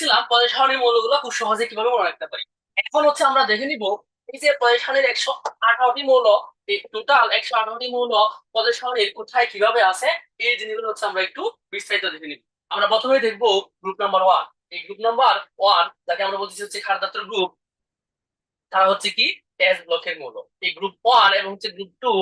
বলতেছিলাম পদের সারণীর মৌলগুলো খুব সহজে কিভাবে মনে রাখতে পারি। এখন হচ্ছে আমরা দেখে নিব এই যে পদের সারণীর 118টি মৌল, এই টোটাল 118টি মৌল পদের সারণীর কোথায় কিভাবে আছে, এই জিনিসগুলো হচ্ছে আমরা একটু বিস্তারিত দেখে নিব। আমরা প্রথমে দেখবো গ্রুপ নাম্বার ওয়ান। এই গ্রুপ নাম্বার ওয়ান যাকে আমরা বলতেছি হচ্ছে ক্ষারজাত গ্রুপ, তারা হচ্ছে কি এস ব্লকের মৌল। এই গ্রুপ ওয়ান এবং হচ্ছে গ্রুপ টু,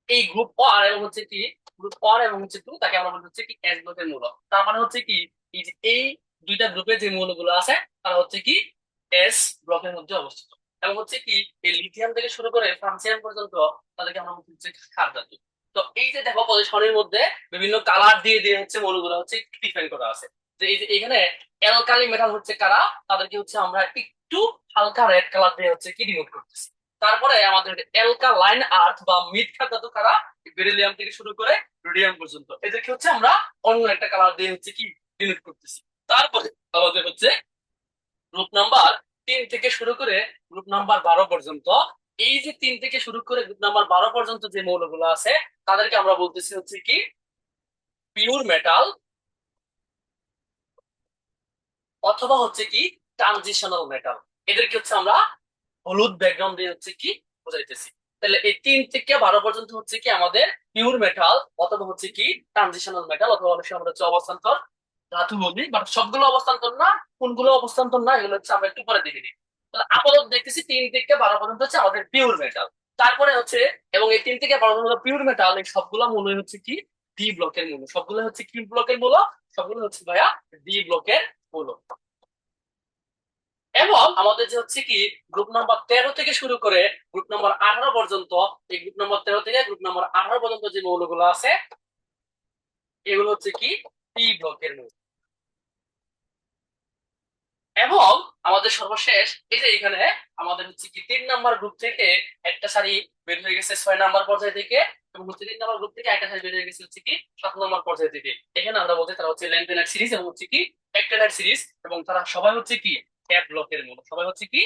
এই গ্রুপ ওয়ান এবং হচ্ছে কি গ্রুপ ওয়ান এবং হচ্ছে টু তাকে আমরা বলতে হচ্ছে কি এস ব্লকের মৌল। তার মানে হচ্ছে কি এই যে এই দুইটা গ্রুপে যে মৌলগুলো আছে তারা হচ্ছে কি এস ব্লকের মধ্যে অবস্থিত। এবং হচ্ছে কি এই লিথিয়াম থেকে শুরু করে ফ্রান্সিয়াম পর্যন্ত তাদেরকে আমরা বলতে হচ্ছে ক্ষার ধাতু। তো এই যে দেখো পজিশনের মধ্যে বিভিন্ন কালার দিয়ে দিয়ে হচ্ছে মৌলগুলো হচ্ছে ডিফাইন করা আছে। যে এই যে এখানে অ্যালকালি মেটাল হচ্ছে কারা, তাদেরকে হচ্ছে আমরা একটু হালকা রেড কালার দিয়ে হচ্ছে কি ডিনোট করতেছি। তারপরে আমাদের অ্যালকালাইন আর্থ বা মৃৎ ধাতু কারা, বেরিলিয়াম থেকে শুরু করে রোডিয়াম পর্যন্ত, এদেরকে হচ্ছে আমরা অন্য একটা কালার দিয়ে হচ্ছে কি ডিনোট করতেছি। তারপরে আমাদের হচ্ছে গ্রুপ নাম্বার 3 থেকে শুরু করে গ্রুপ নাম্বার 12 পর্যন্ত, এই যে 3 থেকে শুরু করে গ্রুপ নাম্বার 12 পর্যন্ত যে মৌলগুলো আছে তাদেরকে আমরা বলতেছি হচ্ছে কি পিওর মেটাল, অথবা হচ্ছে কি ট্রানজিশনাল মেটাল। এদেরকে হচ্ছে আমরা হলুদ ব্যাকগ্রাউন্ড দিয়ে হচ্ছে কি বোঝাইতেছি। তাহলে এই 3 থেকে 12 পর্যন্ত হচ্ছে কি আমাদের পিওর মেটাল, অথবা হচ্ছে কি ট্রানজিশনাল মেটাল, অথবা অনেক সময় আমরা হচ্ছে অবস্থান্তর ধাতু বলি, বাট সবগুলো অবস্থান্তর না, কোনগুলো অবস্থান্তর না এগুলো হচ্ছে আমরা একটু পরে দেখে নিই। তাহলে আপাতত দেখতেছি 3 থেকে 12 পর্যন্ত হচ্ছে আমাদের পিওর মেটাল। তারপরে হচ্ছে এবং এই 3 থেকে 12 পর্যন্ত পিওর মেটাল, এই সবগুলা মূল হচ্ছে কি ডি ব্লকের মূল। সবগুলো হচ্ছে কি ব্লকের মূল, সবগুলো হচ্ছে ভাইয়া ডি ব্লকের মূল। এবং আমাদের যে হচ্ছে কি গ্রুপ নাম্বার 13 থেকে শুরু করে গ্রুপ নাম্বার 18 পর্যন্ত, এই গ্রুপ নাম্বার 13 থেকে গ্রুপ নাম্বার 18 পর্যন্ত যে মৌলগুলো আছে এগুলো হচ্ছে কি পি ব্লকের মৌল। এবং আমাদের সর্বশেষ এই যে এখানে আমাদের হচ্ছে কি 3 নাম্বার গ্রুপ থেকে একটা সারি বের হয়ে গেছে 6 নাম্বার পর্যায় থেকে, এবং হচ্ছে 3 নাম্বার গ্রুপ থেকে একটা সারি বের হয়ে গেছে হচ্ছে কি 7 নাম্বার পর্যায় থেকে। এখানে আমরা বলতে তারা হচ্ছে ল্যান্থেনাইট সিরিজ এবং হচ্ছে কি অ্যাক্টিনাইট সিরিজ, এবং তারা সবাই হচ্ছে কি এফ ব্লকের মৌল, সবাই হচ্ছে কি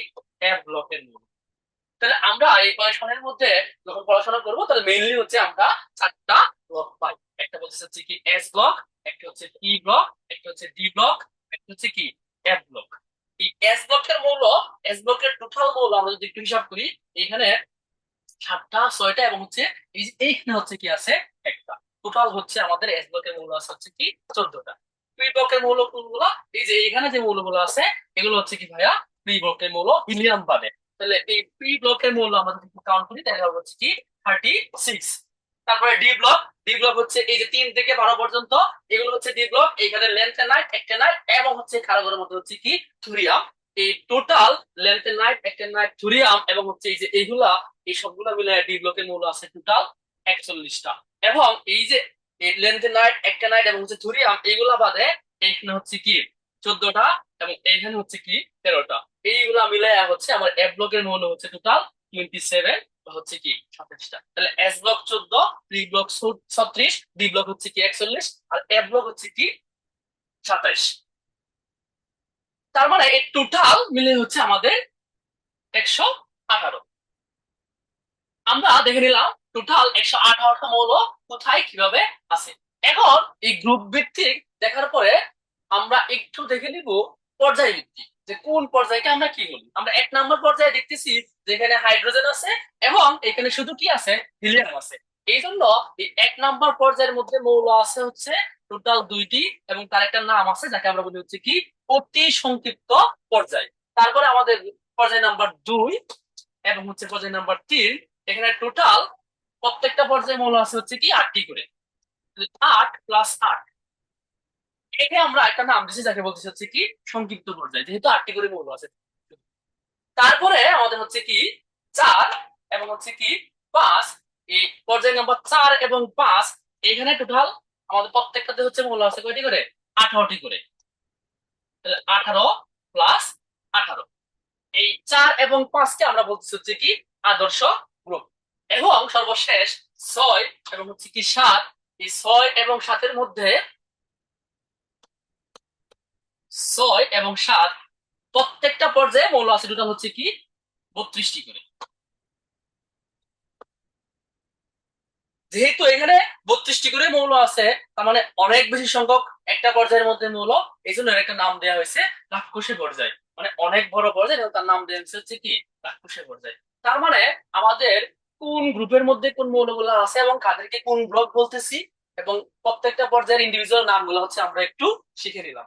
এফ ব্লকের মৌল। তাহলে আমরা এই পড়াশোনার মধ্যে যখন পড়াশোনা করবো তাহলে মেইনলি হচ্ছে আমরা 4টা ব্লক পাই। একটা হচ্ছে কি এস ব্লক, একটা হচ্ছে পি ব্লক, একটা হচ্ছে ডি ব্লক, একটা হচ্ছে কি এফ ব্লক। এই এস ব্লকের মৌল, এস ব্লকের টোটাল মৌল আমরা যদি একটু হিসাব করি, এখানে 7টা 6টা এবং হচ্ছে এই যে এইখানে হচ্ছে কি আছে একটা, টোটাল হচ্ছে আমাদের এস ব্লকের মৌল আছে হচ্ছে কি 14টা। পি ব্লকের মৌল কোনগুলো, এই যে এখানে যে মৌলগুলো আছে এগুলো হচ্ছে কি ভাইয়া পি ব্লকের মৌল হিলিয়াম বাদে। তাহলে এই পি ব্লকের মৌল আমাদের যদি কাউন্ট করি তাহলে হচ্ছে কি 36। তারপরে ডি ব্লক, ডি ব্লক হচ্ছে এই যে 3 থেকে 12 পর্যন্ত, এগুলো হচ্ছে ডি ব্লক। এখানে ল্যান্থেনাইট অ্যাক্টিনাইট এবং হচ্ছে কার্বনের মধ্যে হচ্ছে কি থুরিয়াম। এই টোটাল ল্যান্থেনাইট অ্যাক্টিনাইট থুরিয়াম এবং হচ্ছে এই যে এইগুলা, এই সবগুলা মিলে ডি ব্লকের মৌল আছে টোটাল 41টা। এবং এই যে ল্যান্থেনাইট অ্যাক্টিনাইট এবং হচ্ছে থুরিয়াম এগুলা বাদে এখানে হচ্ছে কি 14টা, এবং এখানে হচ্ছে কি 13টা। এইগুলা মিলে হচ্ছে আমার এফ ব্লকের মৌল হচ্ছে টোটাল 27, হচ্ছে কি 27টা। তাহলে S block 14, P block 36, D block হচ্ছে কি 41, আর এফ ব্লক হচ্ছে কি 27। তার মানে এই টোটাল মিলে হচ্ছে আমাদের 118। আমরা দেখে নিলাম টোটাল 118টা মৌল কোথায় কিভাবে আছে। এখন এই গ্রুপ ভিত্তিক দেখার পরে আমরা একটু দেখে নিব পর্যায় ভিত্তিক, যে কোন পর্যায়কে আমরা কি বলি। আমরা 1 নাম্বার পর্যায়ে দেখতেছি যেখানে হাইড্রোজেন আছে এবং এখানে শুধু কি আছে হিলিয়াম আছে। এই জন্য এই 1 নাম্বার পর্যায়ের মধ্যে মৌল আছে হচ্ছে টোটাল 2টি, এবং তার একটা নাম আছে যাকে আমরা বলি হচ্ছে কি অতি সংক্ষিপ্ত পর্যায়। তারপরে আমাদের পর্যায় নাম্বার 2 এবং হচ্ছে পর্যায় নাম্বার 3, এখানে টোটাল প্রত্যেকটা পর্যায়ে মৌল আছে হচ্ছে কি 8টি করে, 8 + 8। এখানে আমরা একটা নাম দিচ্ছি যাকে বলতেছি হচ্ছে কি সংক্ষিপ্ত পর্যায়, যেহেতু 8টি করে মৌল আছে। তারপরে আমাদের হচ্ছে কি 4 এবং হচ্ছে কি 5, এই পর্যায় নাম্বার 4 এবং 5, এখানে টোটাল আমাদের প্রত্যেকটাতে হচ্ছে মৌল আছে কয়টি করে 18টি করে। 18 + 18, এই 4 এবং 5কে আমরা বলতেছি হচ্ছে কি আদর্শ গ্রুপ। এবং সর্বশেষ 6 এবং হচ্ছে কি 7, এই 6 এবং 7-এর মধ্যে 6 এবং 7 প্রত্যেকটা পর্যায়ে মৌল আছে টোটাল হচ্ছে কি 32টি করে। যেহেতু এখানে 32টি করে মৌল আছে, তার মানে অনেক বেশি সংখ্যক একটা পর্যায়ের মধ্যে মৌল। এই জন্য এর একটা নাম দেওয়া হয়েছে রাক্ষসী পর্যায়, মানে অনেক বড় পর্যায়, এবং তার নাম দেওয়া হয়েছে হচ্ছে কি রাক্ষসী পর্যায়। তার মানে আমাদের কোন গ্রুপের মধ্যে কোন মৌলগুলো আছে এবং কাদেরকে কোন ব্লক বলতেছি, এবং প্রত্যেকটা পর্যায়ের ইন্ডিভিজুয়াল নামগুলো হচ্ছে আমরা একটু শিখে নিলাম।